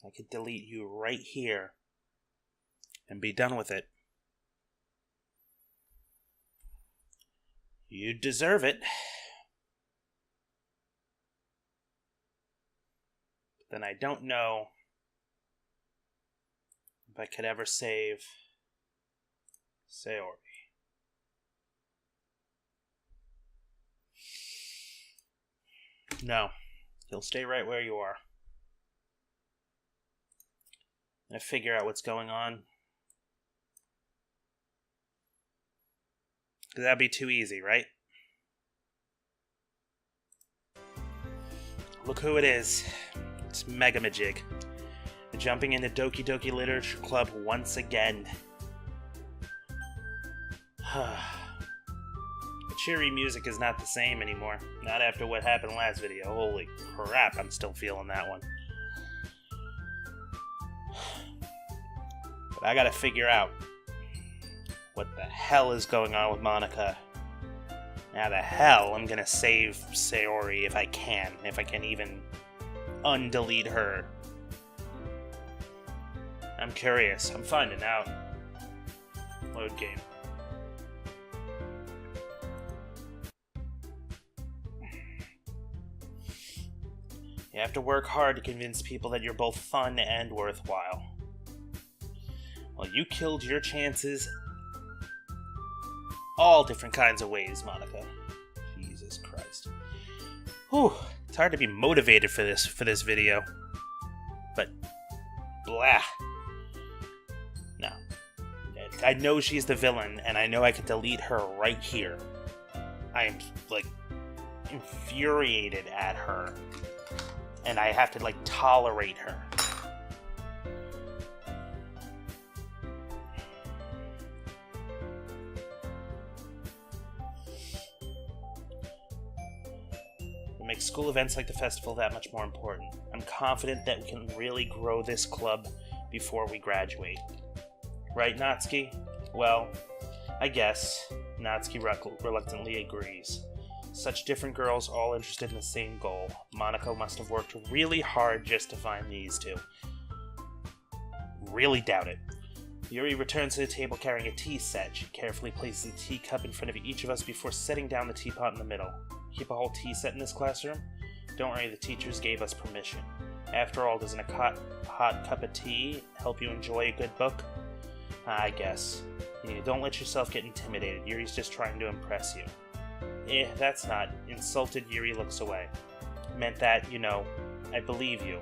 I could delete you right here and be done with it. You deserve it. But then I don't know if I could ever save Sayori. No, you'll stay right where you are. I'm gonna figure out what's going on. Because that'd be too easy, right? Look who it is. It's Megamajig. Jumping into Doki Doki Literature Club once again. The cheery music is not the same anymore. Not after what happened last video. Holy crap, I'm still feeling that one. But I gotta figure out what the hell is going on with Monica. Now the hell I'm gonna save Sayori if I can even undelete her. I'm curious. I'm finding out. Load game. You have to work hard to convince people that you're both fun and worthwhile. Well, you killed your chances all different kinds of ways, Monica. Jesus Christ. Whew. It's hard to be motivated for this video. But, blah. No. I know she's the villain, and I know I could delete her right here. I am, infuriated at her. And I have to, tolerate her. Make school events like the festival that much more important. I'm confident that we can really grow this club before we graduate. Right, Natsuki? Well, I guess. Natsuki reluctantly agrees. Such different girls all interested in the same goal. Monica must have worked really hard just to find these two. Really doubt it. Yuri returns to the table carrying a tea set. She carefully places a teacup in front of each of us before setting down the teapot in the middle. Keep a whole tea set in this classroom? Don't worry, the teachers gave us permission. After all, doesn't a hot cup of tea help you enjoy a good book? I guess. Don't let yourself get intimidated. Yuri's just trying to impress you. That's not. Insulted, Yuri looks away. Meant that, I believe you.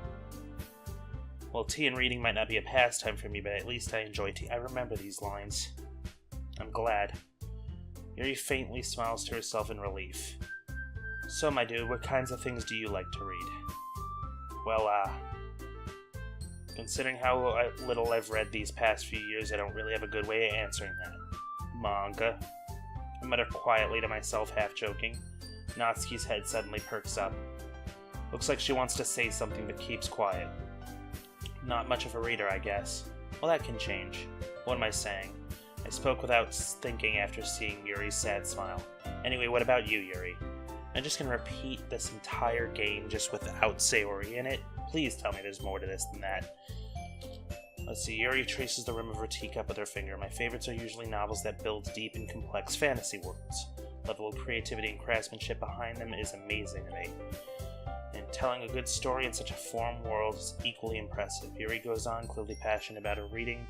Well, tea and reading might not be a pastime for me, but at least I enjoy tea. I remember these lines. I'm glad. Yuri faintly smiles to herself in relief. So, my dude, what kinds of things do you like to read? Well, considering how little I've read these past few years, I don't really have a good way of answering that. Manga. I mutter quietly to myself, half joking. Natsuki's head suddenly perks up. Looks like she wants to say something but keeps quiet. Not much of a reader, I guess. Well, that can change. What am I saying? I spoke without thinking after seeing Yuri's sad smile. Anyway, what about you, Yuri? I'm just gonna repeat this entire game just without Sayori in it. Please tell me there's more to this than that. Let's see, Yuri traces the rim of her teacup with her finger. My favorites are usually novels that build deep and complex fantasy worlds. Level of creativity and craftsmanship behind them is amazing to me. And telling a good story in such a foreign world is equally impressive. Yuri goes on, clearly passionate about her reading.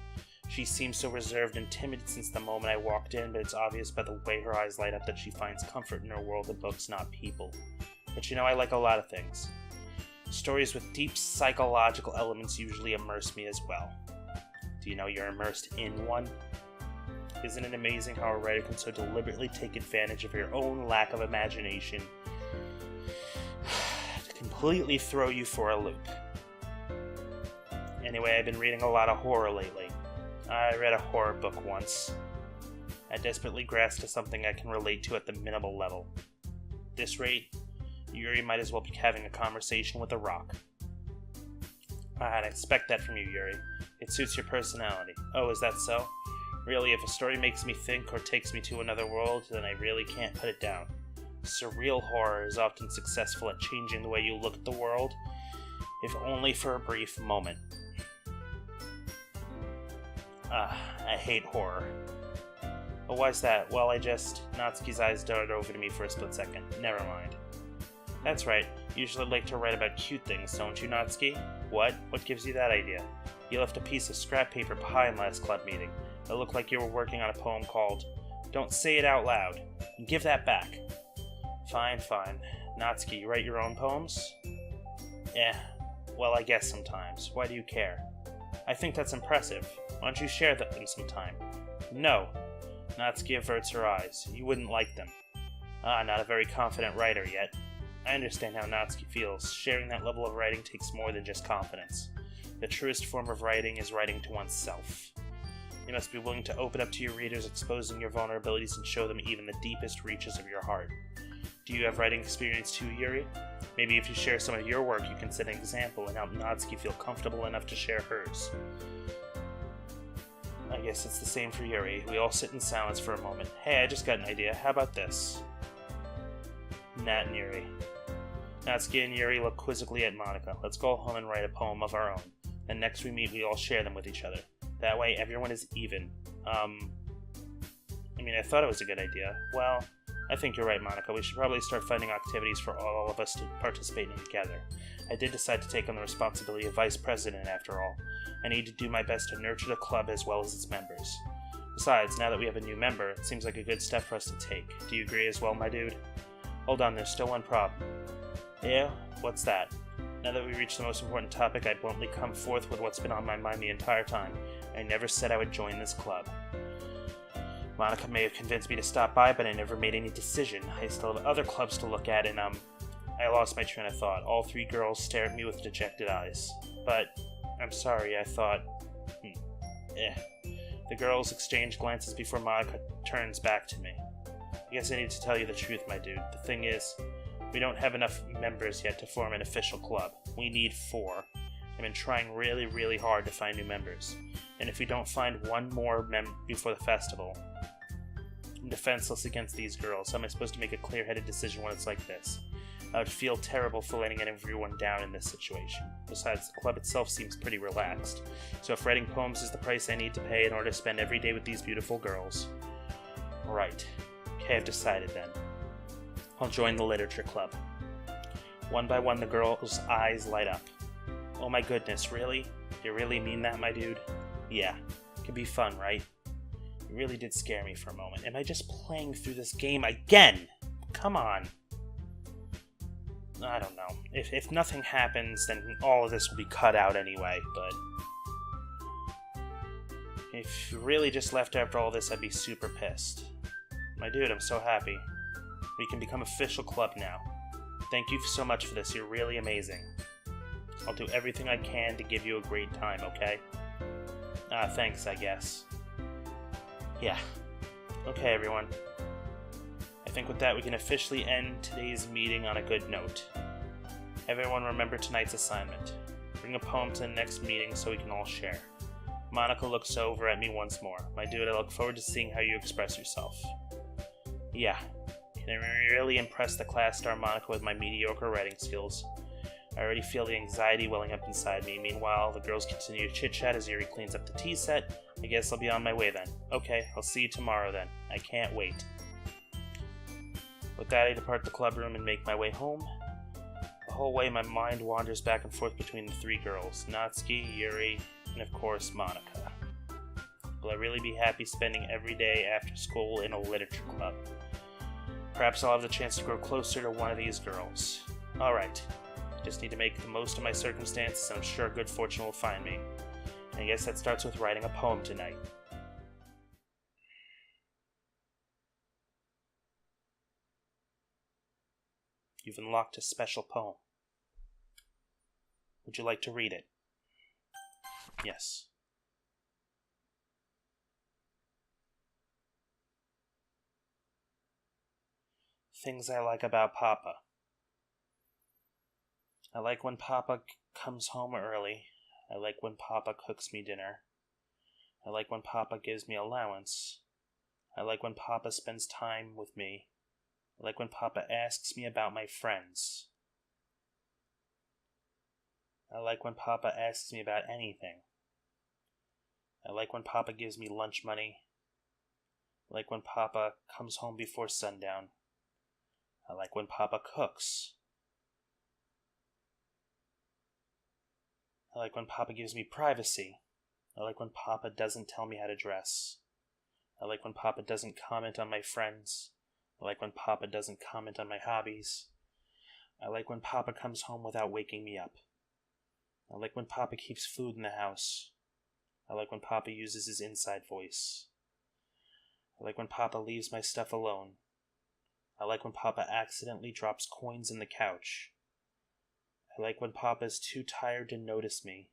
She seems so reserved and timid since the moment I walked in, but it's obvious by the way her eyes light up that she finds comfort in her world of books, not people. But I like a lot of things. Stories with deep psychological elements usually immerse me as well. Do you know you're immersed in one? Isn't it amazing how a writer can so deliberately take advantage of your own lack of imagination to completely throw you for a loop? Anyway, I've been reading a lot of horror lately. I read a horror book once. I desperately grasped to something I can relate to at the minimal level. At this rate, Yuri might as well be having a conversation with a rock. I'd expect that from you, Yuri. It suits your personality. Oh, is that so? Really, if a story makes me think or takes me to another world, then I really can't put it down. Surreal horror is often successful at changing the way you look at the world. if only for a brief moment. I hate horror. Oh, why's that? Well, Natsuki's eyes darted over to me for a split second. Never mind. That's right. You usually like to write about cute things, don't you, Natsuki? What? What gives you that idea? You left a piece of scrap paper behind last club meeting. It looked like you were working on a poem called Don't Say It Out Loud. Give that back. Fine. Natsuki, you write your own poems? Well, I guess sometimes. Why do you care? I think that's impressive. Why don't you share them sometime? No. Natsuki averts her eyes. You wouldn't like them. Not a very confident writer yet. I understand how Natsuki feels. Sharing that level of writing takes more than just confidence. The truest form of writing is writing to oneself. You must be willing to open up to your readers, exposing your vulnerabilities and show them even the deepest reaches of your heart. Do you have writing experience too, Yuri? Maybe if you share some of your work, you can set an example and help Natsuki feel comfortable enough to share hers. I guess it's the same for Yuri. We all sit in silence for a moment. Hey, I just got an idea. How about this? Nat and Yuri. Natsuki and Yuri look quizzically at Monika. Let's go home and write a poem of our own. Then next we meet, we all share them with each other. That way, everyone is even. I thought it was a good idea. Well, I think you're right, Monika. We should probably start finding activities for all of us to participate in together. I did decide to take on the responsibility of vice president, after all. I need to do my best to nurture the club as well as its members. Besides, now that we have a new member, it seems like a good step for us to take. Do you agree as well, my dude? Hold on, there's still one problem. Yeah? What's that? Now that we reached the most important topic, I bluntly come forth with what's been on my mind the entire time. I never said I would join this club. Monika may have convinced me to stop by, but I never made any decision. I still have other clubs to look at, and I lost my train of thought. All three girls stare at me with dejected eyes. But, I'm sorry, I thought... The girls exchange glances before Monika turns back to me. I guess I need to tell you the truth, my dude. The thing is, we don't have enough members yet to form an official club. We need 4. I've been trying really, really hard to find new members. And if we don't find one more before the festival, I'm defenseless against these girls. How am I supposed to make a clear-headed decision when it's like this? I would feel terrible for letting everyone down in this situation. Besides, the club itself seems pretty relaxed. So if writing poems is the price I need to pay in order to spend every day with these beautiful girls... Right. Okay, I've decided then. I'll join the literature club. One by one, the girls' eyes light up. Oh my goodness, really? You really mean that, my dude? Yeah, it can be fun, right? You really did scare me for a moment. Am I just playing through this game again? Come on. I don't know. If nothing happens, then all of this will be cut out anyway, but... If you really just left after all this, I'd be super pissed. My dude, I'm so happy. We can become official club now. Thank you so much for this, you're really amazing. I'll do everything I can to give you a great time, okay? Thanks, I guess. Yeah. Okay, everyone. I think with that we can officially end today's meeting on a good note. Everyone remember tonight's assignment. Bring a poem to the next meeting so we can all share. Monika looks over at me once more. My dude, I look forward to seeing how you express yourself. Yeah. Can I really impress the class star Monika with my mediocre writing skills? I already feel the anxiety welling up inside me. Meanwhile, the girls continue to chit-chat as Yuri cleans up the tea set. I guess I'll be on my way then. Okay, I'll see you tomorrow then. I can't wait. With that, I depart the club room and make my way home. The whole way, my mind wanders back and forth between the 3 girls, Natsuki, Yuri, and of course, Monika. Will I really be happy spending every day after school in a literature club? Perhaps I'll have the chance to grow closer to one of these girls. Alright. Just need to make the most of my circumstances, and I'm sure good fortune will find me. And I guess that starts with writing a poem tonight. You've unlocked a special poem. Would you like to read it? Yes. Things I like about Papa. I like when Papa comes home early. I like when Papa cooks me dinner. I like when Papa gives me allowance. I like when Papa spends time with me. I like when Papa asks me about my friends. I like when Papa asks me about anything. I like when Papa gives me lunch money. I like when Papa comes home before sundown. I like when Papa cooks. I like when Papa gives me privacy. I like when Papa doesn't tell me how to dress. I like when Papa doesn't comment on my friends. I like when Papa doesn't comment on my hobbies. I like when Papa comes home without waking me up. I like when Papa keeps food in the house. I like when Papa uses his inside voice. I like when Papa leaves my stuff alone. I like when Papa accidentally drops coins in the couch. I like when Papa's too tired to notice me.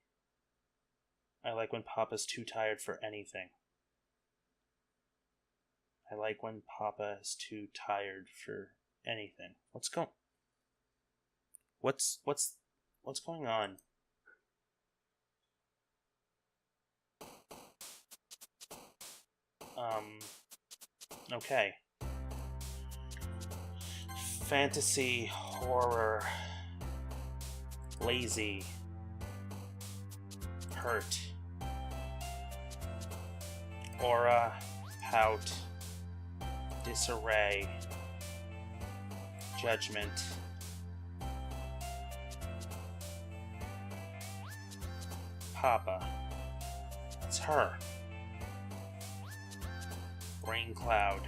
I like when Papa's too tired for anything. I like when Papa is too tired for anything. What's going on? Okay. Fantasy, horror, lazy, hurt, aura, pout, disarray, judgment, Papa. It's her. Rain cloud.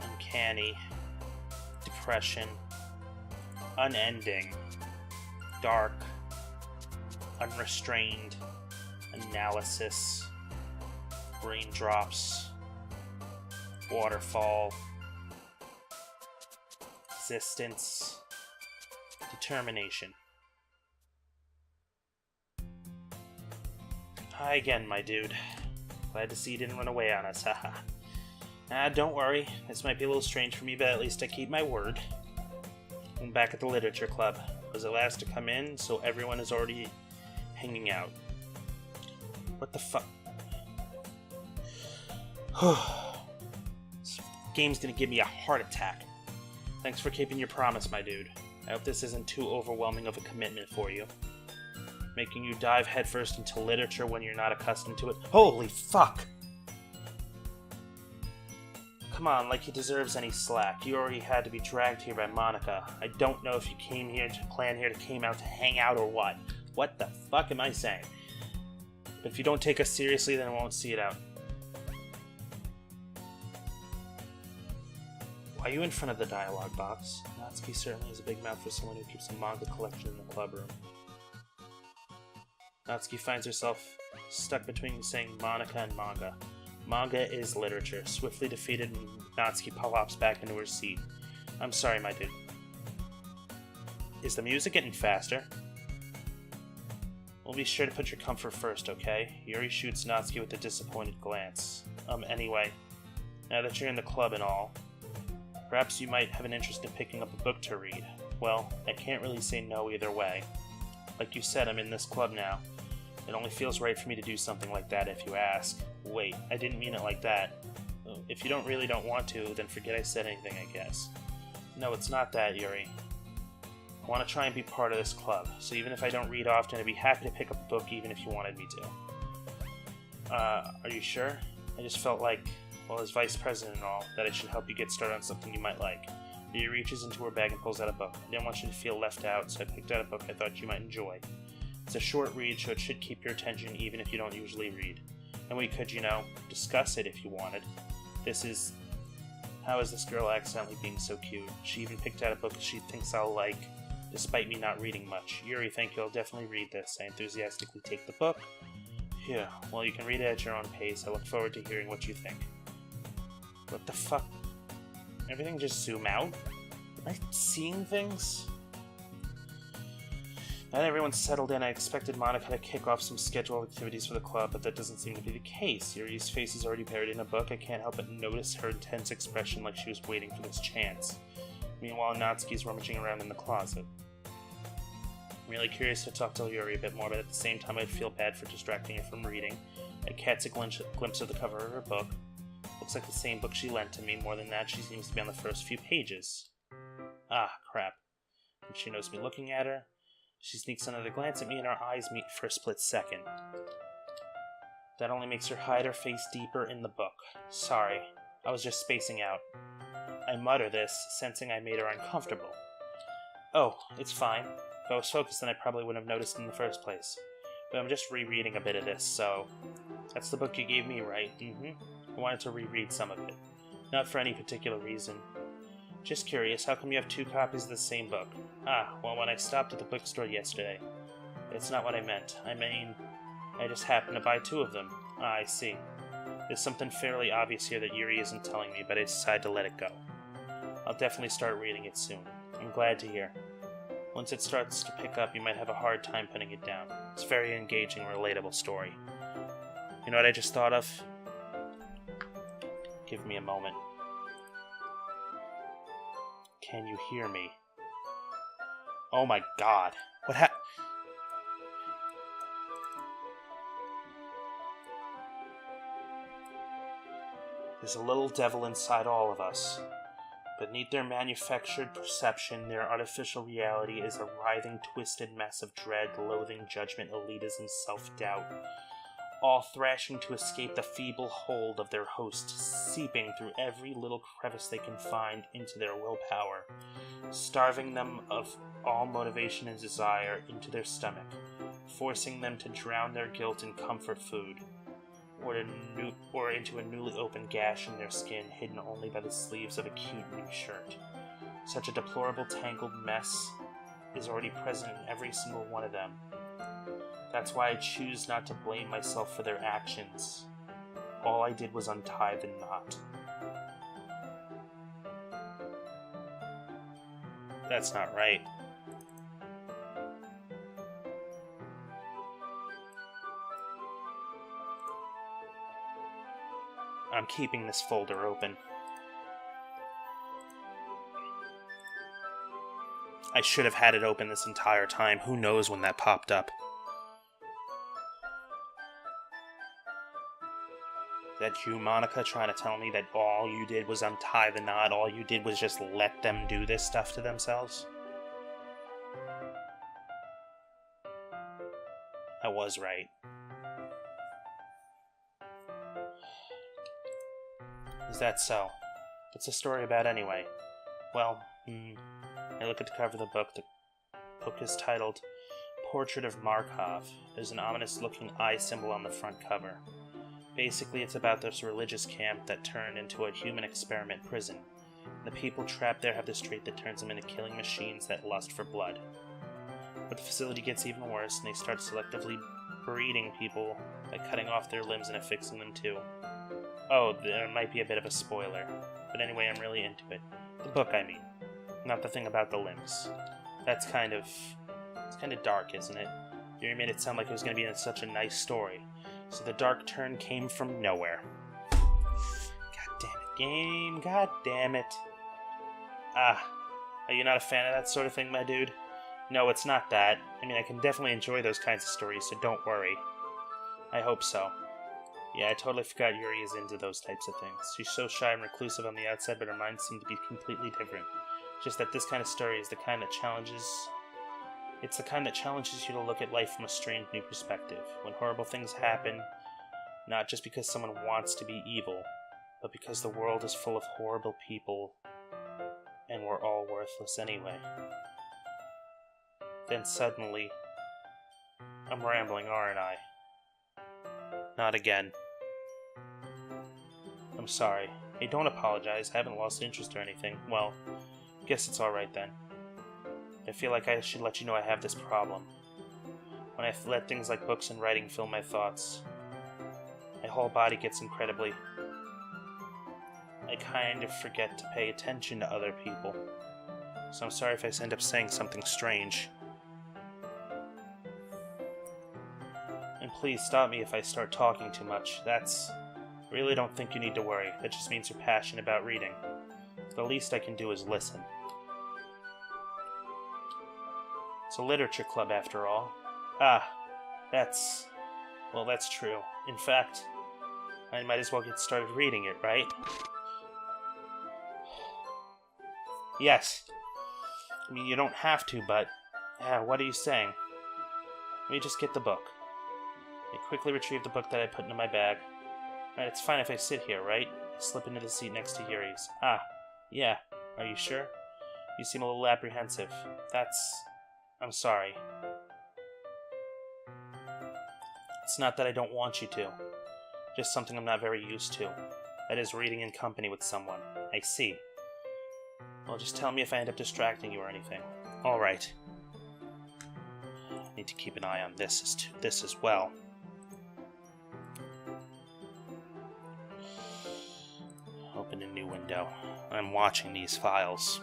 Uncanny. Depression. Unending. Dark. Unrestrained. Analysis. Raindrops. Waterfall. Existence. Determination. Hi again, my dude. Glad to see you didn't run away on us, haha. Don't worry. This might be a little strange for me, but at least I keep my word. I'm back at the literature club. I was the last to come in, so everyone is already hanging out. What the fuck? This game's gonna give me a heart attack. Thanks for keeping your promise, my dude. I hope this isn't too overwhelming of a commitment for you. Making you dive headfirst into literature when you're not accustomed to it. Holy fuck! Come on, like he deserves any slack. You already had to be dragged here by Monica. I don't know if you came out to hang out or what. What the fuck am I saying? But if you don't take us seriously, then I won't see it out. Why are you in front of the dialogue box? Natsuki certainly has a big mouth for someone who keeps a manga collection in the club room. Natsuki finds herself stuck between saying Monica and manga. Manga is literature. Swiftly defeated, Natsuki pops back into her seat. I'm sorry, my dude. Is the music getting faster? We'll be sure to put your comfort first, okay? Yuri shoots Natsuki with a disappointed glance. Anyway, now that you're in the club and all, perhaps you might have an interest in picking up a book to read. Well, I can't really say no either way. Like you said, I'm in this club now. It only feels right for me to do something like that if you ask. Wait, I didn't mean it like that. If you don't want to, then forget I said anything, I guess. No, it's not that, Yuri. I want to try and be part of this club, so even if I don't read often, I'd be happy to pick up a book even if you wanted me to. Are you sure? I just felt like, well, as vice president and all, that I should help you get started on something you might like. Yuri reaches into her bag and pulls out a book. I didn't want you to feel left out, so I picked out a book I thought you might enjoy. It's a short read, so it should keep your attention even if you don't usually read. And we could, discuss it if you wanted. This is... How is this girl accidentally being so cute? She even picked out a book she thinks I'll like, despite me not reading much. Yuri, thank you, I'll definitely read this. I enthusiastically take the book. Phew, well, you can read it at your own pace. I look forward to hearing what you think. What the fuck? Everything just zoom out? Am I seeing things? Now that everyone's settled in, I expected Monica to kick off some scheduled activities for the club, but that doesn't seem to be the case. Yuri's face is already buried in a book. I can't help but notice her intense expression like she was waiting for this chance. Meanwhile, Natsuki's rummaging around in the closet. I'm really curious to talk to Yuri a bit more, but at the same time I'd feel bad for distracting her from reading. I catch a glimpse of the cover of her book. Looks like the same book she lent to me. More than that, she seems to be on the first few pages. Ah, crap. and she knows me looking at her. She sneaks another glance at me and our eyes meet for a split second. That only makes her hide her face deeper in the book. Sorry, I was just spacing out. I mutter this, sensing I made her uncomfortable. Oh, it's fine. If I was focused, then I probably wouldn't have noticed in the first place. But I'm just rereading a bit of this, so... That's the book you gave me, right? I wanted to reread some of it. Not for any particular reason. Just curious, how come you have 2 copies of the same book? Well, when I stopped at the bookstore yesterday. It's not what I meant. I mean, I just happened to buy 2 of them. I see. There's something fairly obvious here that Yuri isn't telling me, but I decided to let it go. I'll definitely start reading it soon. I'm glad to hear. Once it starts to pick up, you might have a hard time putting it down. It's a very engaging, relatable story. You know what I just thought of? Give me a moment. Can you hear me? Oh my god. What happened? There's a little devil inside all of us. Beneath their manufactured perception, their artificial reality is a writhing, twisted mess of dread, loathing, judgment, elitism, self-doubt, all thrashing to escape the feeble hold of their host, seeping through every little crevice they can find into their willpower, starving them of all motivation and desire into their stomach, forcing them to drown their guilt in comfort food, or into a newly opened gash in their skin, hidden only by the sleeves of a cute new shirt. Such a deplorable, tangled mess is already present in every single one of them. That's why I choose not to blame myself for their actions. All I did was untie the knot. That's not right. I'm keeping this folder open. I should have had it open this entire time. Who knows when that popped up? Is that you, Monica, trying to tell me that all you did was untie the knot? All you did was just let them do this stuff to themselves? I was right. Is that so? What's the story about anyway? Well, I look at the cover of the book. The book is titled Portrait of Markov. There's an ominous-looking eye symbol on the front cover. Basically, it's about this religious camp that turned into a human experiment prison. The people trapped there have this trait that turns them into killing machines that lust for blood. But the facility gets even worse, and they start selectively breeding people by cutting off their limbs and affixing them too. Oh, there might be a bit of a spoiler. But anyway, I'm really into it. The book, I mean. Not the thing about the limbs. It's kind of dark, isn't it? You made it sound like it was going to be such a nice story. So the dark turn came from nowhere. God damn it, game. God damn it. Are you not a fan of that sort of thing, my dude? No, it's not that. I mean, I can definitely enjoy those kinds of stories, so don't worry. I hope so. Yeah, I totally forgot Yuri is into those types of things. She's so shy and reclusive on the outside, but her mind seemed to be completely different. Just that this kind of story is the kind that challenges... It's the kind that challenges you to look at life from a strange new perspective. When horrible things happen, not just because someone wants to be evil, but because the world is full of horrible people, and we're all worthless anyway. Then suddenly... I'm rambling, aren't I? Not again. I'm sorry. Hey, don't apologize. I haven't lost interest or anything. Well, guess it's alright then. I feel like I should let you know I have this problem. When I let things like books and writing fill my thoughts, my whole body gets incredibly... I kind of forget to pay attention to other people. So I'm sorry if I end up saying something strange. And please stop me if I start talking too much. Really don't think you need to worry. That just means you're passionate about reading. The least I can do is listen. It's a literature club, after all. That's true. In fact, I might as well get started reading it, right? Yes. I mean, you don't have to, but... what are you saying? Let me just get the book. I quickly retrieved the book that I put into my bag. Alright, it's fine if I sit here, right? I slip into the seat next to Yuri's. Yeah. Are you sure? You seem a little apprehensive. I'm sorry. It's not that I don't want you to. Just something I'm not very used to. That is reading in company with someone. I see. Well, just tell me if I end up distracting you or anything. Alright. I need to keep an eye on this as well. Open a new window. I'm watching these files.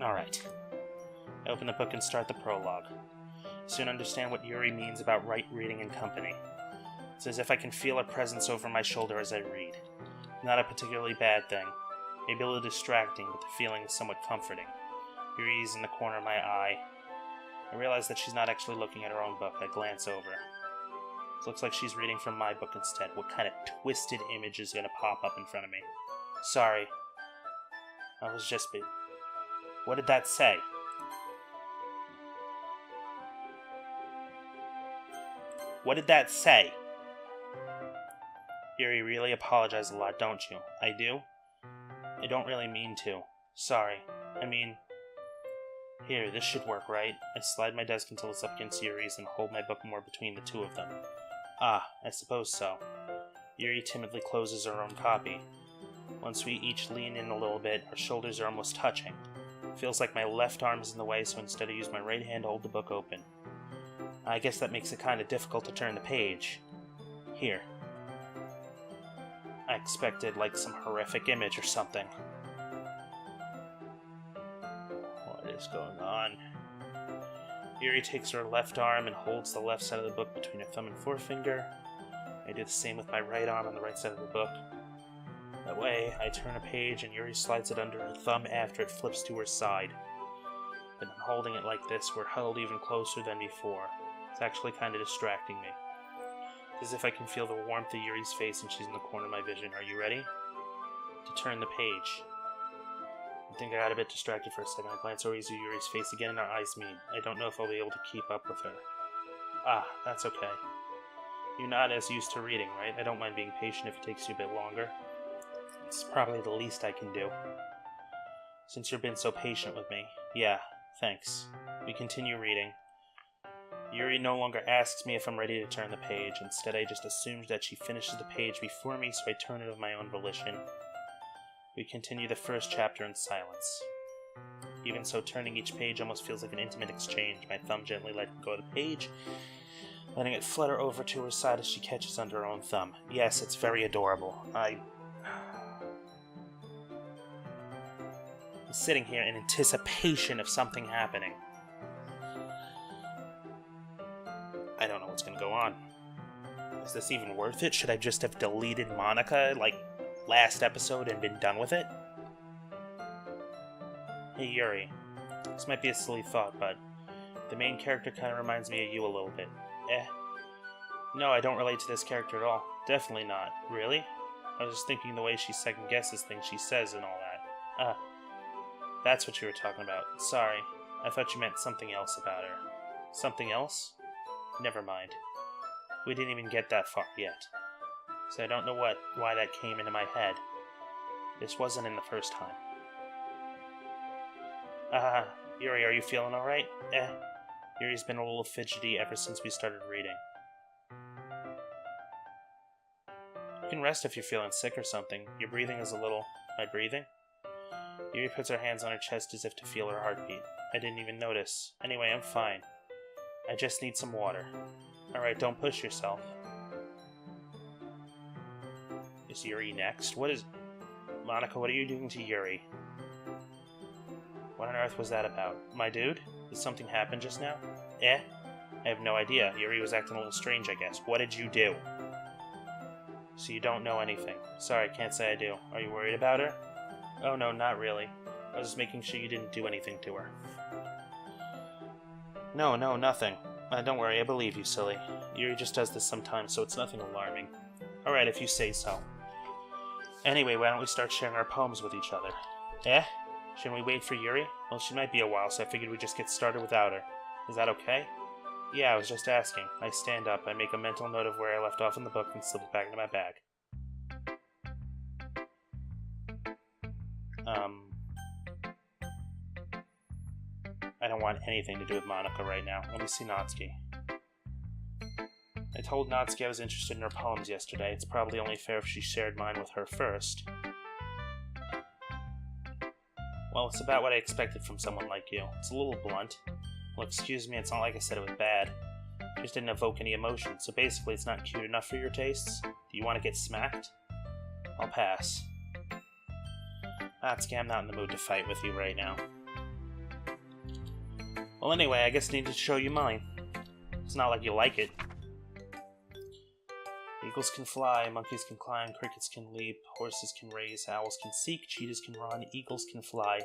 Alright. I open the book and start the prologue. Soon understand what Yuri means about reading in company. It's as if I can feel her presence over my shoulder as I read. Not a particularly bad thing. Maybe a little distracting, but the feeling is somewhat comforting. Yuri is in the corner of my eye. I realize that she's not actually looking at her own book. I glance over. It looks like she's reading from my book instead. What kind of twisted image is going to pop up in front of me? Sorry. I was just... What did that say? What did that say? Yuri, really apologize a lot, don't you? I do? I don't really mean to. Sorry. I mean... Here, this should work, right? I slide my desk until it's up against Yuri's and hold my book more between the two of them. I suppose so. Yuri timidly closes her own copy. Once we each lean in a little bit, our shoulders are almost touching. It feels like my left arm is in the way, so instead I use my right hand to hold the book open. I guess that makes it kind of difficult to turn the page. Here. I expected, like, some horrific image or something. What is going on? Yuri takes her left arm and holds the left side of the book between her thumb and forefinger. I do the same with my right arm on the right side of the book. That way, I turn a page and Yuri slides it under her thumb after it flips to her side. And I'm holding it like this, we're huddled even closer than before. It's actually kind of distracting me. It's as if I can feel the warmth of Yuri's face and she's in the corner of my vision. Are you ready? To turn the page. I think I got a bit distracted for a second. I glance over Yuri's face again and our eyes meet. I don't know if I'll be able to keep up with her. That's okay. You're not as used to reading, right? I don't mind being patient if it takes you a bit longer. It's probably the least I can do. Since you've been so patient with me. Yeah, thanks. We continue reading. Yuri no longer asks me if I'm ready to turn the page. Instead, I just assume that she finishes the page before me, so I turn it of my own volition. We continue the first chapter in silence. Even so, turning each page almost feels like an intimate exchange. My thumb gently letting go of the page, letting it flutter over to her side as she catches under her own thumb. Yes, it's very adorable. I'm sitting here in anticipation of something happening. I don't know what's going to go on. Is this even worth it? Should I just have deleted Monica, like, last episode and been done with it? Hey, Yuri. This might be a silly thought, but the main character kind of reminds me of you a little bit. No, I don't relate to this character at all. Definitely not. Really? I was just thinking the way she second-guesses things she says and all that. That's what you were talking about. Sorry. I thought you meant something else about her. Something else? Never mind. We didn't even get that far yet. So I don't know why that came into my head. This wasn't in the first time. Yuri, are you feeling alright? Yuri's been a little fidgety ever since we started reading. You can rest if you're feeling sick or something. Your breathing is a little... My breathing? Yuri puts her hands on her chest as if to feel her heartbeat. I didn't even notice. Anyway, I'm fine. I just need some water. Alright, don't push yourself. Is Yuri next? Monica, what are you doing to Yuri? What on earth was that about? My dude? Did something happen just now? I have no idea. Yuri was acting a little strange, I guess. What did you do? So you don't know anything. Sorry, I can't say I do. Are you worried about her? Oh no, not really. I was just making sure you didn't do anything to her. No, nothing. Don't worry, I believe you, silly. Yuri just does this sometimes, so it's nothing alarming. Alright, if you say so. Anyway, why don't we start sharing our poems with each other? Eh? Shouldn't we wait for Yuri? Well, she might be a while, so I figured we'd just get started without her. Is that okay? Yeah, I was just asking. I stand up, I make a mental note of where I left off in the book, and slip it back into my bag. I don't want anything to do with Monica right now. Let me see Natsuki. I told Natsuki I was interested in her poems yesterday. It's probably only fair if she shared mine with her first. Well, it's about what I expected from someone like you. It's a little blunt. Well, excuse me, it's not like I said it was bad. It just didn't evoke any emotion, so basically it's not cute enough for your tastes. Do you want to get smacked? I'll pass. Natsuki, I'm not in the mood to fight with you right now. Well, anyway, I guess I need to show you mine. It's not like you like it. Eagles can fly, monkeys can climb, crickets can leap, horses can race, owls can seek, cheetahs can run, eagles can fly.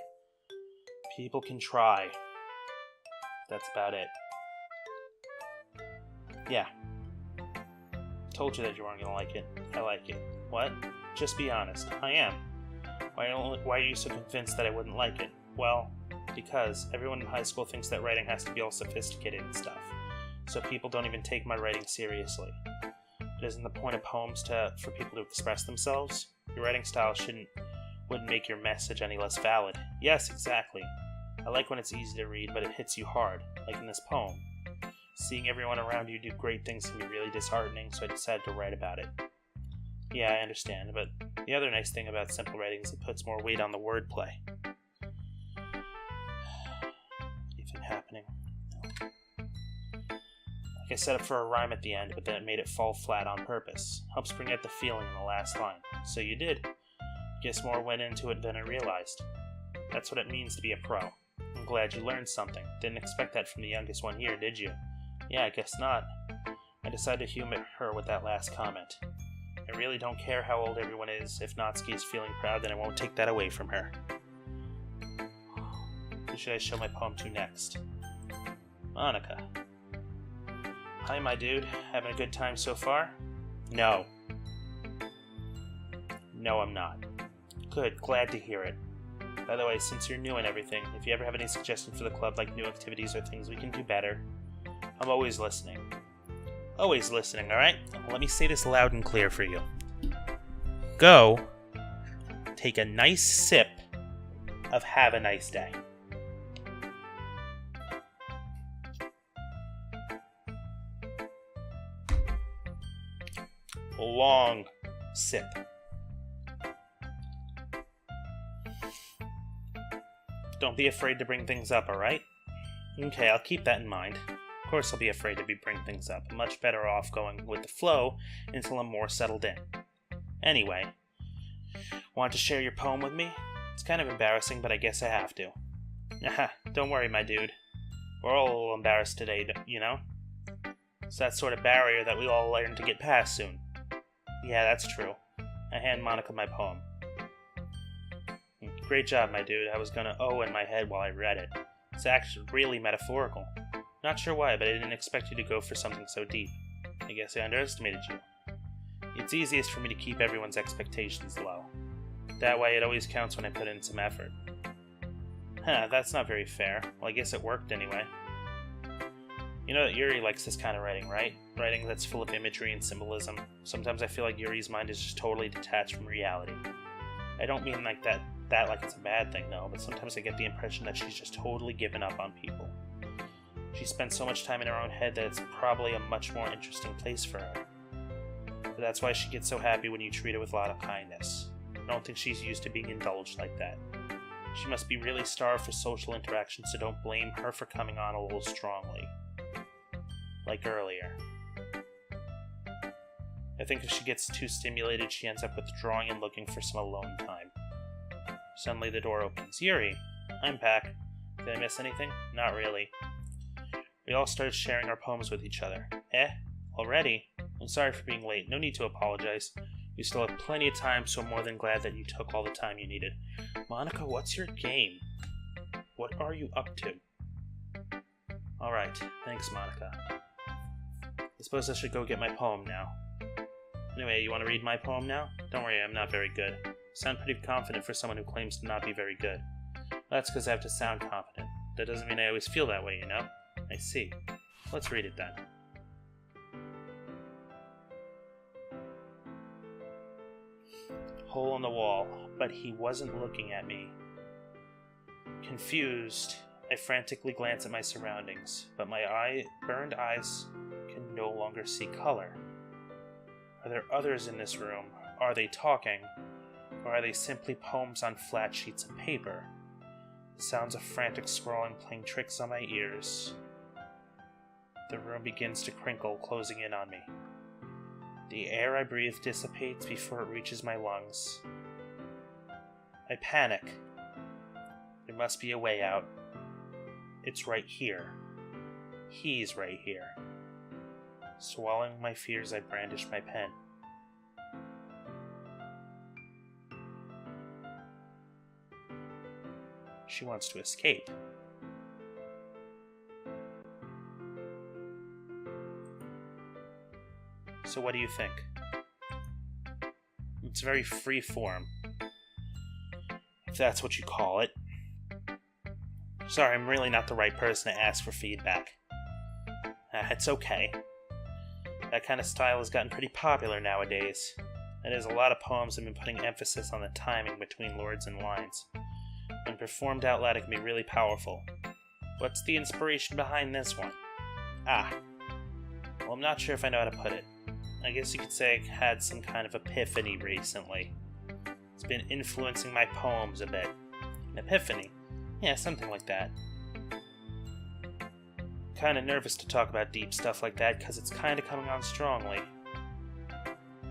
People can try. That's about it. Yeah. Told you that you weren't gonna like it. I like it. What? Just be honest. I am. Why are you so convinced that I wouldn't like it? Well, because everyone in high school thinks that writing has to be all sophisticated and stuff. So people don't even take my writing seriously. But isn't the point of poems for people to express themselves? Your writing style wouldn't make your message any less valid. Yes, exactly. I like when it's easy to read, but it hits you hard, like in this poem. Seeing everyone around you do great things can be really disheartening, so I decided to write about it. Yeah, I understand, but the other nice thing about simple writing is it puts more weight on the wordplay. Anything happening? No. Like I set up for a rhyme at the end, but then it made it fall flat on purpose. Helps bring out the feeling in the last line. So you did. Guess more went into it than I realized. That's what it means to be a pro. I'm glad you learned something. Didn't expect that from the youngest one here, did you? Yeah, I guess not. I decided to humor her with that last comment. I really don't care how old everyone is. If Natsuki is feeling proud, then I won't take that away from her. Who should I show my poem to next? Monica. Hi, my dude. Having a good time so far? No. No, I'm not. Good, glad to hear it. By the way, since you're new and everything, if you ever have any suggestions for the club, like new activities or things we can do better, I'm always listening. Always listening, alright? Let me say this loud and clear for you. Go take a nice sip of Have a Nice Day. Long sip. Don't be afraid to bring things up, alright? Okay, I'll keep that in mind. Of course I'll be afraid to bring things up. I'm much better off going with the flow until I'm more settled in. Anyway, want to share your poem with me? It's kind of embarrassing, but I guess I have to. Haha, don't worry, my dude. We're all a little embarrassed today, you know? It's that sort of barrier that we all learn to get past soon. Yeah, that's true. I hand Monica my poem. Great job, my dude. I was gonna in my head while I read it. It's actually really metaphorical. Not sure why, but I didn't expect you to go for something so deep. I guess I underestimated you. It's easiest for me to keep everyone's expectations low. That way it always counts when I put in some effort. Huh, that's not very fair. Well, I guess it worked anyway. You know that Yuri likes this kind of writing, right? Writing that's full of imagery and symbolism. Sometimes I feel like Yuri's mind is just totally detached from reality. I don't mean like that like it's a bad thing, no, but sometimes I get the impression that she's just totally given up on people. She spends so much time in her own head that it's probably a much more interesting place for her. But that's why she gets so happy when you treat her with a lot of kindness. I don't think she's used to being indulged like that. She must be really starved for social interaction, so don't blame her for coming on a little strongly. Like earlier. I think if she gets too stimulated, she ends up withdrawing and looking for some alone time. Suddenly the door opens. Yuri! I'm back. Did I miss anything? Not really. We all started sharing our poems with each other. Eh? Already? I'm sorry for being late. No need to apologize. We still have plenty of time, so I'm more than glad that you took all the time you needed. Monica, what's your game? What are you up to? Alright, thanks, Monica. I suppose I should go get my poem now. Anyway, you want to read my poem now? Don't worry, I'm not very good. You sound pretty confident for someone who claims to not be very good. That's because I have to sound confident. That doesn't mean I always feel that way, you know? I see. Let's read it then. Hole in the wall, but he wasn't looking at me. Confused, I frantically glance at my surroundings, but my burned eyes can no longer see color. Are there others in this room? Are they talking? Or are they simply poems on flat sheets of paper? The sounds of frantic scrawling playing tricks on my ears. The room begins to crinkle, closing in on me. The air I breathe dissipates before it reaches my lungs. I panic. There must be a way out. It's right here. He's right here. Swallowing my fears, I brandish my pen. She wants to escape. So what do you think? It's very free form, if that's what you call it. Sorry, I'm really not the right person to ask for feedback. It's okay. That kind of style has gotten pretty popular nowadays. And there's a lot of poems have been putting emphasis on the timing between words and lines. When performed out loud, it can be really powerful. What's the inspiration behind this one? Well, I'm not sure if I know how to put it. I guess you could say I had some kind of epiphany recently. It's been influencing my poems a bit. An epiphany? Yeah, something like that. Kinda nervous to talk about deep stuff like that because it's kinda coming on strongly.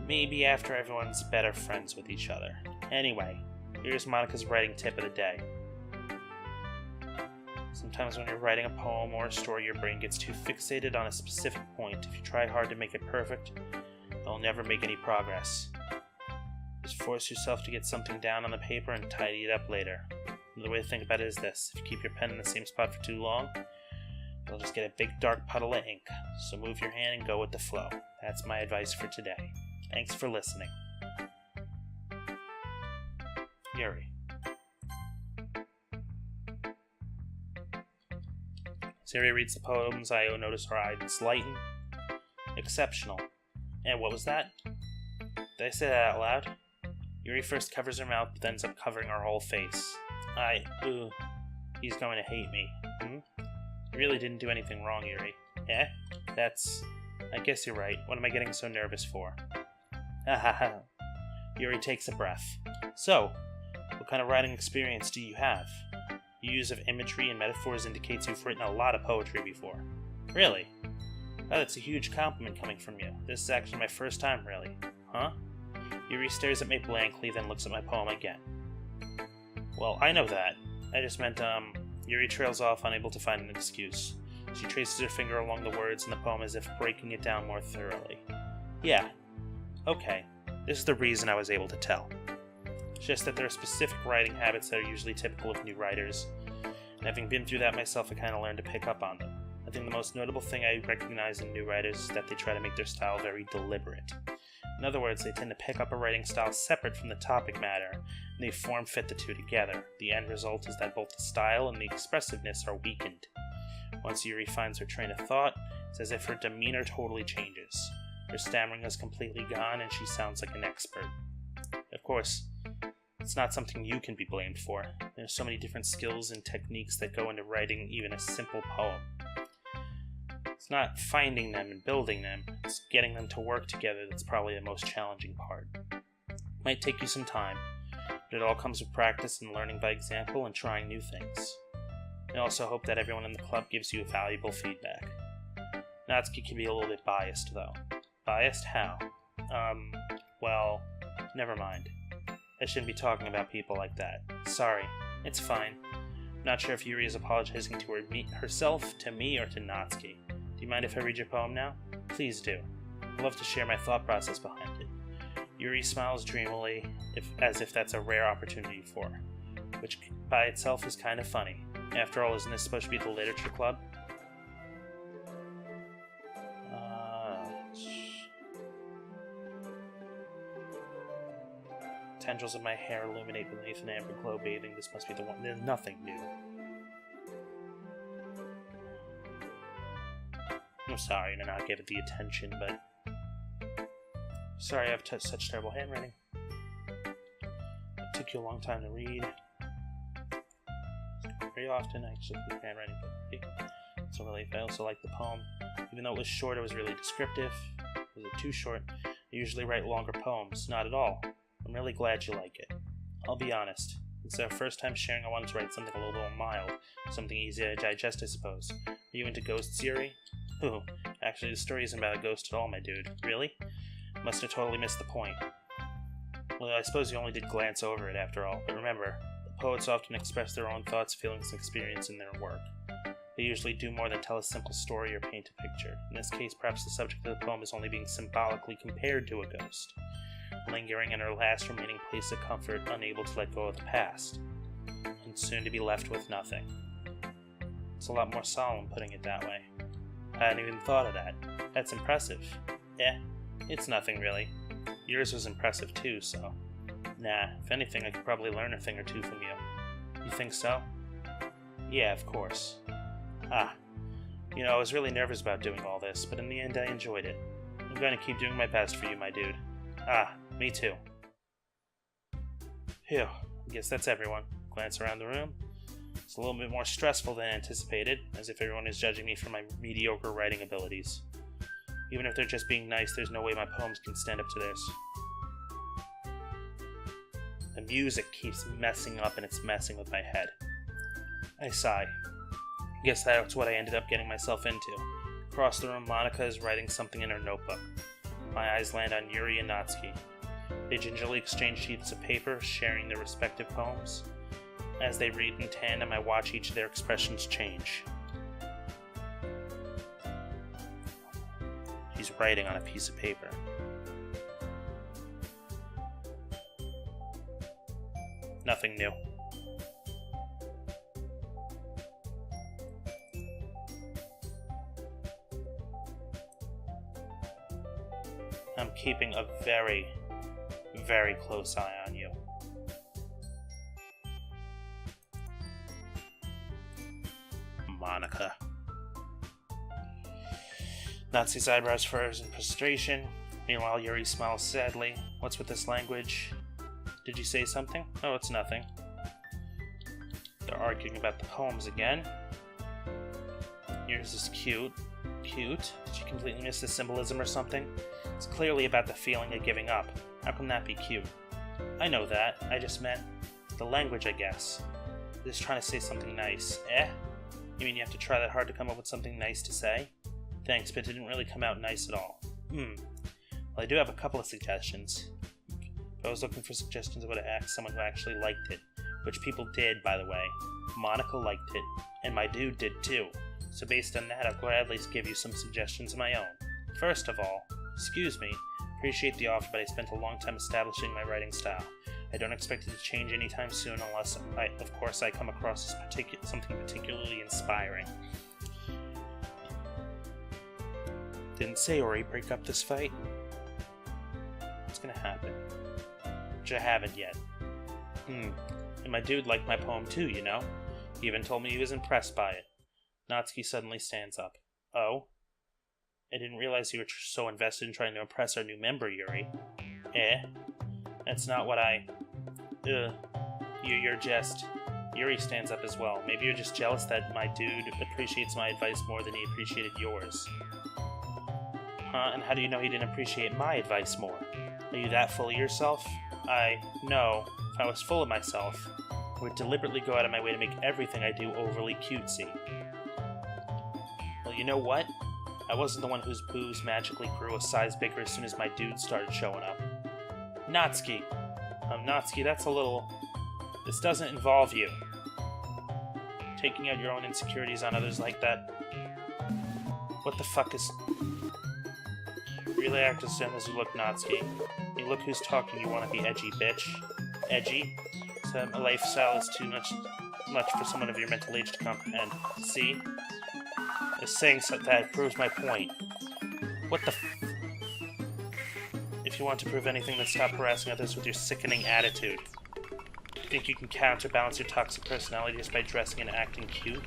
Maybe after everyone's better friends with each other. Anyway, here's Monica's writing tip of the day. Sometimes when you're writing a poem or a story, your brain gets too fixated on a specific point. If you try hard to make it perfect, you'll never make any progress. Just force yourself to get something down on the paper and tidy it up later. Another way to think about it is this: if you keep your pen in the same spot for too long, you'll just get a big dark puddle of ink. So move your hand and go with the flow. That's my advice for today. Thanks for listening. Yuri. Siri reads the poems. I notice her eyes lighten. Exceptional. And what was that? Did I say that out loud? Yuri first covers her mouth, but ends up covering her whole face. He's going to hate me. I really didn't do anything wrong, Yuri. Eh? I guess you're right. What am I getting so nervous for? Yuri takes a breath. So, what kind of writing experience do you have? Your use of imagery and metaphors indicates you've written a lot of poetry before. Really? Oh, that's a huge compliment coming from you. This is actually my first time, really. Huh? Yuri stares at me blankly, then looks at my poem again. Well, I know that. I just meant, Yuri trails off, unable to find an excuse. She traces her finger along the words in the poem as if breaking it down more thoroughly. Yeah. Okay. This is the reason I was able to tell. It's just that there are specific writing habits that are usually typical of new writers, and having been through that myself, I kind of learned to pick up on them. I think the most notable thing I recognize in new writers is that they try to make their style very deliberate. In other words, they tend to pick up a writing style separate from the topic matter, and they form-fit the two together. The end result is that both the style and the expressiveness are weakened. Once Yuri finds her train of thought, it's as if her demeanor totally changes. Her stammering is completely gone, and she sounds like an expert. Of course, it's not something you can be blamed for. There's so many different skills and techniques that go into writing even a simple poem. It's not finding them and building them, it's getting them to work together that's probably the most challenging part. It might take you some time, but it all comes with practice and learning by example and trying new things. I also hope that everyone in the club gives you valuable feedback. Natsuki can be a little bit biased, though. Biased? How? Well, never mind. I shouldn't be talking about people like that. Sorry. It's fine. I'm not sure if Yuri is apologizing to herself, to me, or to Natsuki. Do you mind if I read your poem now? Please do. I'd love to share my thought process behind it. Yuri smiles dreamily, as if that's a rare opportunity for her, which by itself is kind of funny. After all, isn't this supposed to be the literature club? Tendrils of my hair illuminate beneath an amber glow bathing. This must be the one. There's nothing new. I'm sorry to not give it the attention, but... Sorry I have such terrible handwriting. It took you a long time to read. Very often, I actually keep handwriting, but it's a relief. I also like the poem. Even though it was short, it was really descriptive. Was it too short? I usually write longer poems. Not at all. I'm really glad you like it. I'll be honest. It's our first time sharing. I wanted to write something a little more mild. Something easy to digest, I suppose. Are you into ghosts, Yuri? Ooh, actually the story isn't about a ghost at all, my dude. Really? Must have totally missed the point. Well, I suppose you only did glance over it after all. But remember, the poets often express their own thoughts, feelings, and experience in their work. They usually do more than tell a simple story or paint a picture. In this case, perhaps the subject of the poem is only being symbolically compared to a ghost, lingering in her last remaining place of comfort, unable to let go of the past, and soon to be left with nothing. It's a lot more solemn putting it that way. I hadn't even thought of that. That's impressive. It's nothing really. Yours was impressive too, so... Nah, if anything, I could probably learn a thing or two from you. You think so? Yeah, of course. I was really nervous about doing all this, but in the end I enjoyed it. I'm going to keep doing my best for you, my dude. Me too. Phew, I guess that's everyone. Glance around the room. It's a little bit more stressful than anticipated, as if everyone is judging me for my mediocre writing abilities. Even if they're just being nice, there's no way my poems can stand up to theirs. The music keeps messing up and it's messing with my head. I sigh. Guess that's what I ended up getting myself into. Across the room, Monica is writing something in her notebook. My eyes land on Yuri and Natsuki. They gingerly exchange sheets of paper, sharing their respective poems. As they read in tandem, I watch each of their expressions change. She's writing on a piece of paper. Nothing new. I'm keeping a very, very close eye on you. Monica. Natsuki's eyebrows furrows in frustration. Meanwhile, Yuri smiles sadly. What's with this language? Did you say something? Oh, it's nothing. They're arguing about the poems again. Yours is cute. Cute? Did you completely miss the symbolism or something? It's clearly about the feeling of giving up. How can that be cute? I know that. I just meant the language, I guess. Just trying to say something nice. You mean you have to try that hard to come up with something nice to say? Thanks, but it didn't really come out nice at all. Well, I do have a couple of suggestions. If I was looking for suggestions, I would have asked someone who actually liked it. Which people did, by the way. Monica liked it, and my dude did too. So based on that, I'll gladly give you some suggestions of my own. First of all, excuse me, appreciate the offer, but I spent a long time establishing my writing style. I don't expect it to change anytime soon unless, of course, I come across as something particularly inspiring. Didn't Sayori break up this fight? What's gonna happen? Which I haven't yet. And my dude liked my poem too, you know? He even told me he was impressed by it. Natsuki suddenly stands up. Oh? I didn't realize you were so invested in trying to impress our new member, Yuri. That's not what I... You're just... Yuri stands up as well. Maybe you're just jealous that my dude appreciates my advice more than he appreciated yours. And how do you know he didn't appreciate my advice more? Are you that full of yourself? No. If I was full of myself, I would deliberately go out of my way to make everything I do overly cutesy. Well, you know what? I wasn't the one whose boobs magically grew a size bigger as soon as my dude started showing up. Natsuki. Natsuki, that's a little... This doesn't involve you. Taking out your own insecurities on others like that. What the fuck is... Really act as dumb as you look, Natsuki. You look who's talking, you want to be edgy, bitch. Edgy? So a lifestyle is too much for someone of your mental age to comprehend. See? Just saying so that proves my point. What the If you want to prove anything, then stop harassing others with your sickening attitude. You think you can counterbalance your toxic personality just by dressing and acting cute?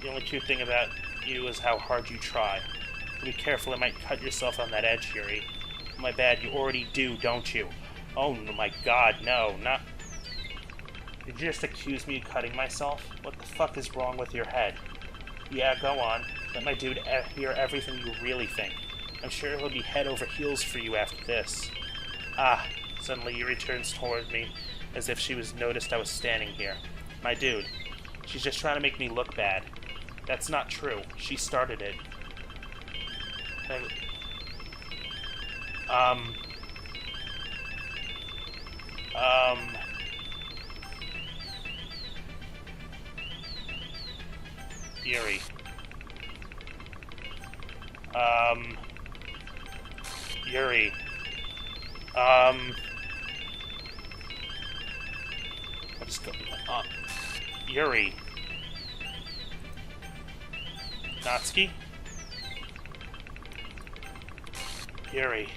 The only cute thing about you is how hard you try. Be careful, it might cut yourself on that edge, Yuri. Oh, my bad, you already do, don't you? Oh my god, no, not... Did you just accuse me of cutting myself? What the fuck is wrong with your head? Yeah, go on. Let my dude hear everything you really think. I'm sure he'll be head over heels for you after this. Ah, suddenly Yuri turns toward me as if she was noticed I was standing here. My dude, she's just trying to make me look bad. That's not true. She started it. Yuri. Yuri. What is going on? Yuri. Natsuki? Yuri.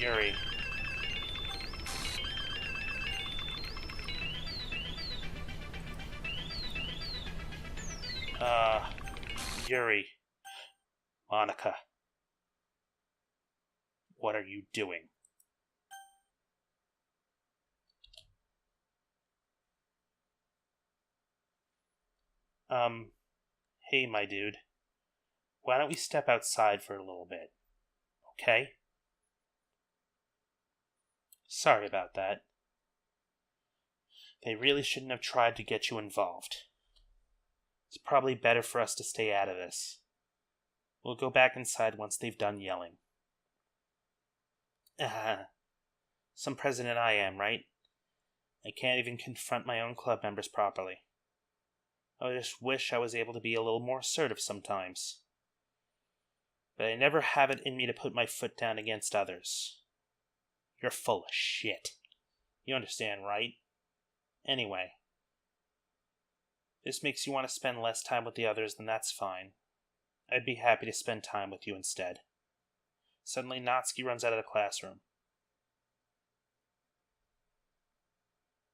Yuri. Yuri. Monica. What are you doing? Hey, my dude. Why don't we step outside for a little bit? Okay? Sorry about that. They really shouldn't have tried to get you involved. It's probably better for us to stay out of this. We'll go back inside once they've done yelling. Some president I am, right? I can't even confront my own club members properly. I just wish I was able to be a little more assertive sometimes. But I never have it in me to put my foot down against others. You're full of shit. You understand, right? Anyway. If this makes you want to spend less time with the others, then that's fine. I'd be happy to spend time with you instead. Suddenly, Natsuki runs out of the classroom.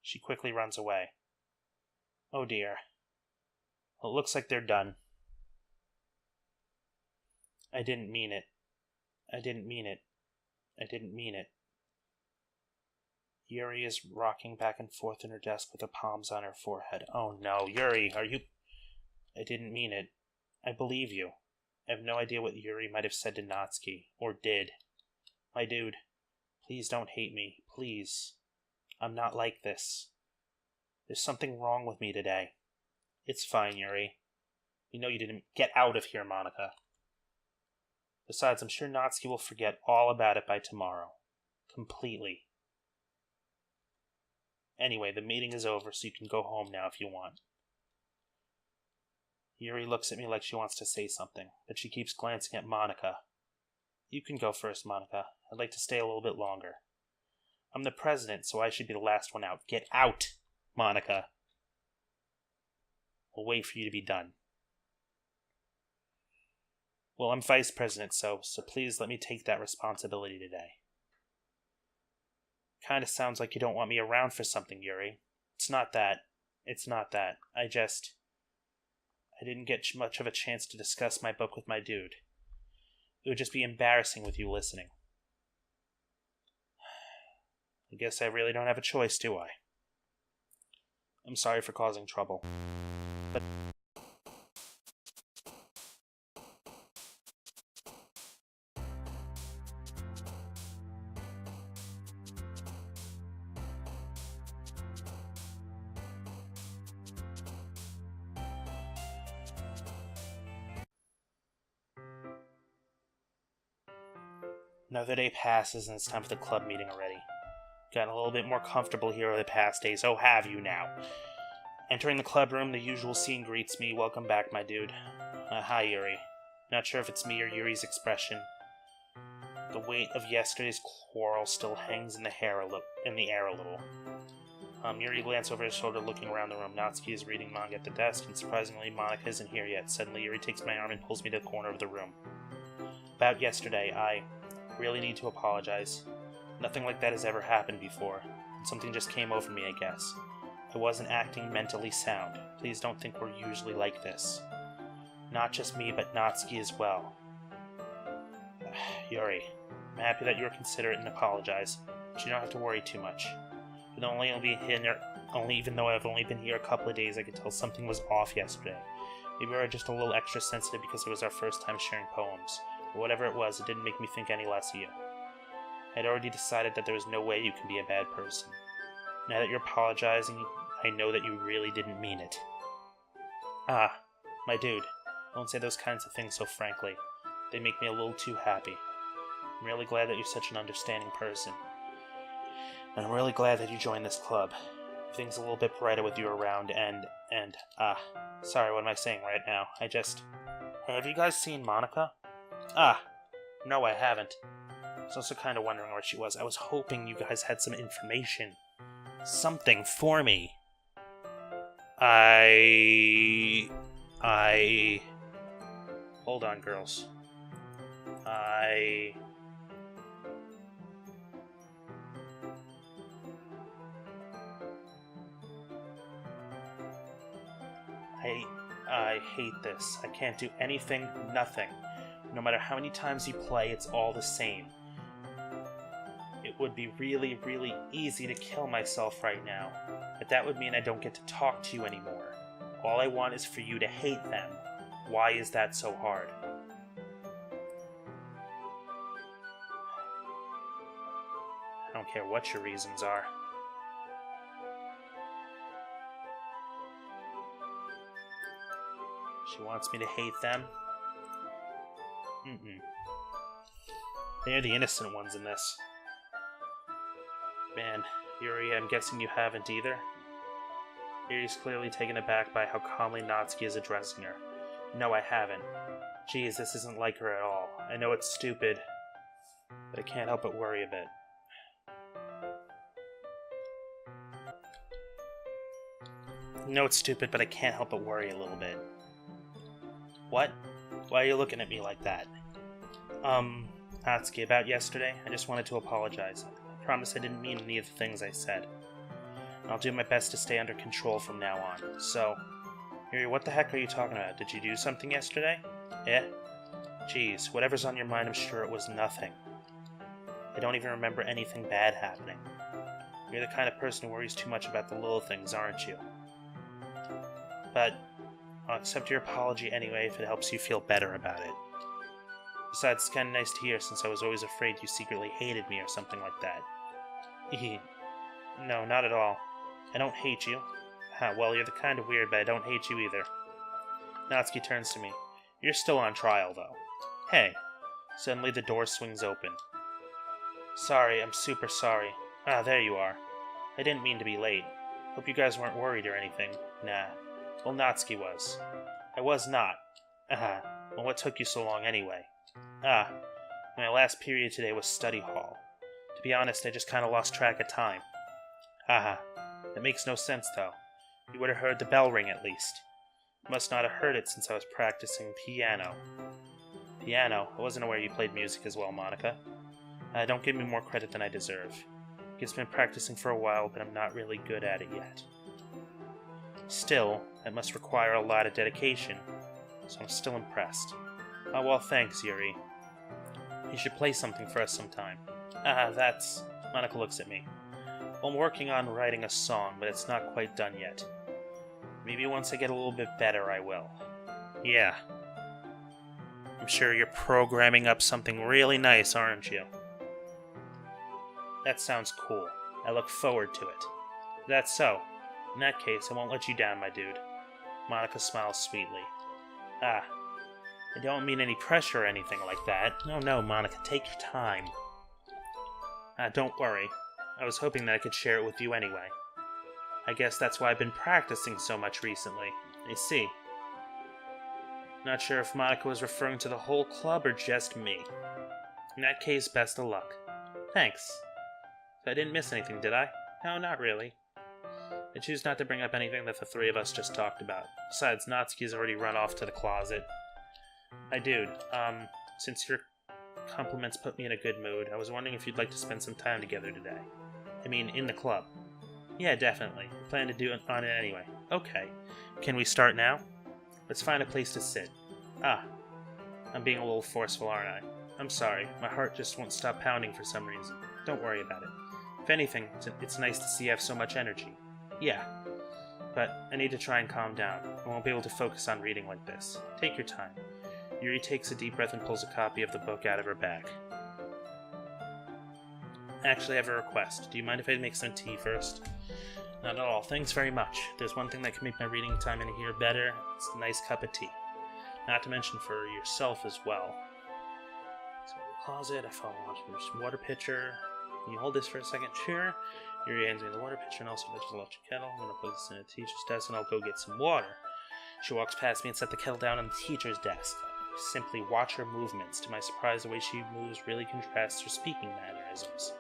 She quickly runs away. Oh dear. Well, it looks like they're done. I didn't mean it. I didn't mean it. I didn't mean it. Yuri is rocking back and forth in her desk with her palms on her forehead. Oh no, Yuri, are you... I didn't mean it. I believe you. I have no idea what Yuri might have said to Natsuki, or did. My dude, please don't hate me, please. I'm not like this. There's something wrong with me today. It's fine, Yuri. You know you didn't... Get out of here, Monica. Besides, I'm sure Natsuki will forget all about it by tomorrow. Completely. Anyway, the meeting is over, so you can go home now if you want. Yuri looks at me like she wants to say something, but she keeps glancing at Monica. You can go first, Monica. I'd like to stay a little bit longer. I'm the president, so I should be the last one out. Get out, Monica. We'll wait for you to be done. Well, I'm vice president, so please let me take that responsibility today. Kinda sounds like you don't want me around for something, Yuri. It's not that. It's not that. I didn't get much of a chance to discuss my book with my dude. It would just be embarrassing with you listening. I guess I really don't have a choice, do I? I'm sorry for causing trouble. But... Another day passes and it's time for the club meeting already. Gotten a little bit more comfortable here over the past days, oh have you now. Entering the club room, the usual scene greets me. Welcome back, my dude. Hi, Yuri. Not sure if it's me or Yuri's expression. The weight of yesterday's quarrel still hangs in the air a little. Yuri glanced over his shoulder, looking around the room. Natsuki is reading manga at the desk, and surprisingly, Monika isn't here yet. Suddenly, Yuri takes my arm and pulls me to the corner of the room. About yesterday, I really need to apologize. Nothing like that has ever happened before. Something just came over me, I guess. I wasn't acting mentally sound. Please don't think we're usually like this. Not just me, but Natsuki as well. Yuri, I'm happy that you were considerate and apologize, but you don't have to worry too much. Even though I've only been here a couple of days, I could tell something was off yesterday. Maybe we were just a little extra sensitive because it was our first time sharing poems. But whatever it was, it didn't make me think any less of you. I'd already decided that there was no way you can be a bad person. Now that you're apologizing, I know that you really didn't mean it. Ah, my dude, don't say those kinds of things so frankly. They make me a little too happy. I'm really glad that you're such an understanding person. And I'm really glad that you joined this club. Everything's a little bit brighter with you around, sorry, what am I saying right now? Hey, have you guys seen Monika? No, I haven't. I was also kind of wondering where she was. I was hoping you guys had some information. Something for me. Hold on, girls. I hate this. I can't do anything, nothing. No matter how many times you play, it's all the same. It would be really, really easy to kill myself right now, but that would mean I don't get to talk to you anymore. All I want is for you to hate them. Why is that so hard? I don't care what your reasons are. She wants me to hate them? They're the innocent ones in this. Man, Yuri, I'm guessing you haven't either? Yuri's clearly taken aback by how calmly Natsuki is addressing her. No, I haven't. Geez, this isn't like her at all. I know it's stupid, but I can't help but worry a bit. I know it's stupid, but I can't help but worry a little bit. What? Why are you looking at me like that? Natsuki, about yesterday, I just wanted to apologize. I promise I didn't mean any of the things I said. And I'll do my best to stay under control from now on. So, Yuri, what the heck are you talking about? Did you do something yesterday? Yeah? Geez, whatever's on your mind, I'm sure it was nothing. I don't even remember anything bad happening. You're the kind of person who worries too much about the little things, aren't you? But I'll accept your apology anyway if it helps you feel better about it. Besides, it's kind of nice to hear since I was always afraid you secretly hated me or something like that. No, not at all. I don't hate you. Well, you're the kind of weird, but I don't hate you either. Natsuki turns to me. You're still on trial, though. Hey. Suddenly the door swings open. Sorry, I'm super sorry. There you are. I didn't mean to be late. Hope you guys weren't worried or anything. Nah. Well, Natsuki was. I was not. Well, what took you so long anyway? My last period today was study hall. To be honest, I just kind of lost track of time. That makes no sense, though. You would have heard the bell ring at least. You must not have heard it since I was practicing piano. Piano? I wasn't aware you played music as well, Monika. Don't give me more credit than I deserve. I've been practicing for a while, but I'm not really good at it yet. Still, that must require a lot of dedication, so I'm still impressed. Well, thanks, Yuri. You should play something for us sometime. That's... Monika looks at me. Well, I'm working on writing a song, but it's not quite done yet. Maybe once I get a little bit better, I will. Yeah. I'm sure you're programming up something really nice, aren't you? That sounds cool. I look forward to it. That's so. In that case, I won't let you down, my dude. Monika smiles sweetly. I don't mean any pressure or anything like that. No, Monika, take your time. Don't worry. I was hoping that I could share it with you anyway. I guess that's why I've been practicing so much recently. I see. Not sure if Monika was referring to the whole club or just me. In that case, best of luck. Thanks. So I didn't miss anything, did I? No, not really. I choose not to bring up anything that the three of us just talked about. Besides, Natsuki's already run off to the closet. Hi, dude. Since your compliments put me in a good mood, I was wondering if you'd like to spend some time together today. I mean, in the club. Yeah, definitely. I plan to do it on it anyway. Okay. Can we start now? Let's find a place to sit. Ah. I'm being a little forceful, aren't I? I'm sorry. My heart just won't stop pounding for some reason. Don't worry about it. If anything, it's nice to see you have so much energy. Yeah. But I need to try and calm down. I won't be able to focus on reading like this. Take your time. Yuri takes a deep breath and pulls a copy of the book out of her bag. Actually, I have a request. Do you mind if I make some tea first? Not at all. Thanks very much. There's one thing that can make my reading time in here better. It's a nice cup of tea. Not to mention for yourself as well. So in the closet, I follow on to your water pitcher. Can you hold this for a second? Sure. Yuri hands me the water pitcher and also fetches the electric kettle. I'm going to put this in a teacher's desk and I'll go get some water. She walks past me and sets the kettle down on the teacher's desk. I simply watch her movements. To my surprise, the way she moves really contrasts her speaking mannerisms.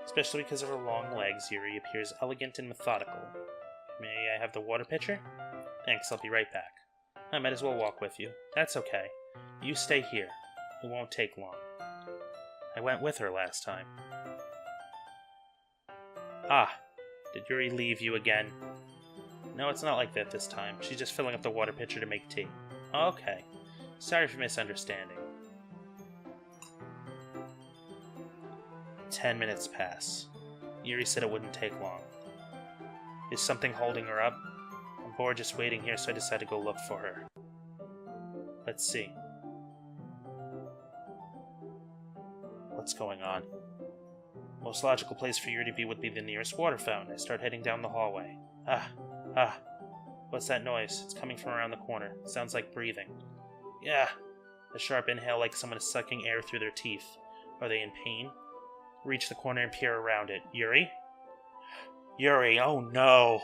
Especially because of her long legs, Yuri appears elegant and methodical. May I have the water pitcher? Thanks, I'll be right back. I might as well walk with you. That's okay. You stay here. It won't take long. I went with her last time. Ah, did Yuri leave you again? No, it's not like that this time. She's just filling up the water pitcher to make tea. Okay. Sorry for misunderstanding. 10 minutes pass. Yuri said it wouldn't take long. Is something holding her up? I'm bored just waiting here, so I decided to go look for her. Let's see. What's going on? Most logical place for Yuri to be would be the nearest water fountain. I start heading down the hallway. Ah. What's that noise? It's coming from around the corner. It sounds like breathing. Yeah. A sharp inhale like someone is sucking air through their teeth. Are they in pain? Reach the corner and peer around it. Yuri? Yuri, oh no!